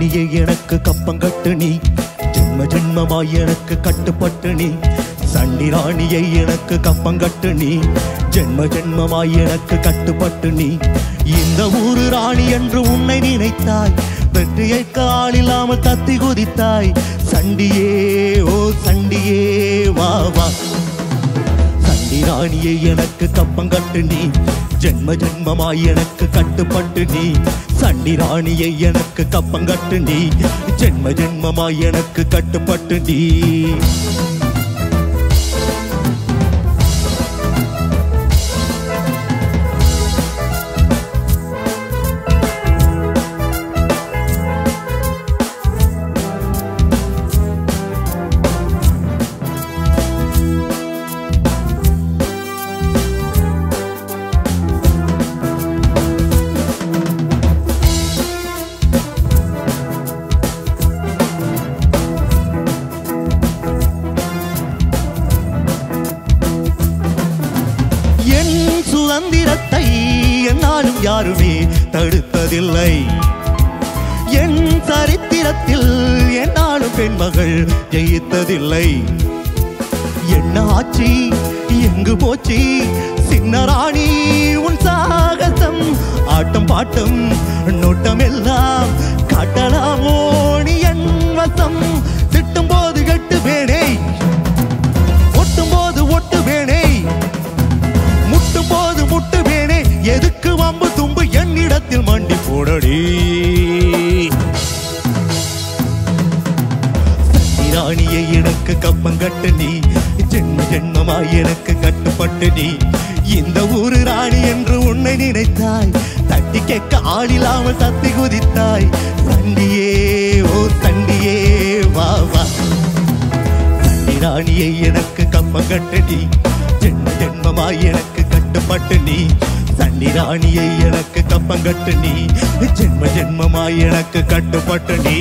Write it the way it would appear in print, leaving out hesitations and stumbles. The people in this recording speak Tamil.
ராணியை எனக்கு கப்பங்கட்டு நீ ஜென்ம ஜென்மமாய் எனக்கு கட்டுப்பட்டு நீ சண்டி ராணியை எனக்கு கப்பங்கட்டு நீ ஜென்ம ஜென்மமாய் எனக்கு கட்டுப்பட்டு நீ இந்த ஊரு ராணி என்று உன்னை நினைத்தாய் வெற்றியை காலில்லாமல் தத்தி குதித்தாய் சண்டியே ஓ சண்டியே வா வா சண்டி ராணியை எனக்கு கப்பங்கட்டு நீ ஜென்ம ஜென்மமாய் எனக்கு கட்டுப்பட்டு நீ சண்டி ராணியை எனக்கு கப்பங்கட்டு நீ ஜென்ம ஜென்மமாய் எனக்கு கட்டுப்பட்டு நீ சுதந்திரத்தை என்னாலும் யாருமே தடுத்ததில்லை என் சரித்திரத்தில் என்னாலும் பெண்மகள் ஜெயித்ததில்லை என்ன ஆட்சி எங்கு போச்சு சின்ன ராணி உன் சாகசம் ஆட்டம் பாட்டம் நோட்டம் எல்லாம் காட்டலாமோ நீ என் வசம் திட்டும் போது கெட்டு வேணே ஒட்டும் போது ஒட்டு வேணே போது முட்டு வேணே எதுக்கு வம்பு தும்பு என்னிடத்தில் மண்டி போடடி சண்டி ராணியை எனக்கு கப்பங்கட்டு நீ ஜென்ம ஜென்மமாய் எனக்கு கட்டுப்பட்டு நீ இந்த ஊரு ராணி என்று உன்னை நினைத்தாய் தட்டி கேட்க ஆளில்லாமல் தத்தி குதித்தாய் சண்டியே ஓ சண்டியே வா வா சண்டி ராணியை எனக்கு கப்பங்கட்டு நீ ஜென்ம ஜென்மமாய் எனக்கு கட்டுப்பட்டு நீ சண்டி ராணியை எனக்கு கப்பங்கட்டு நீ ஜென்ம ஜென்மமாய் எனக்கு கட்டுப்பட்டு நீ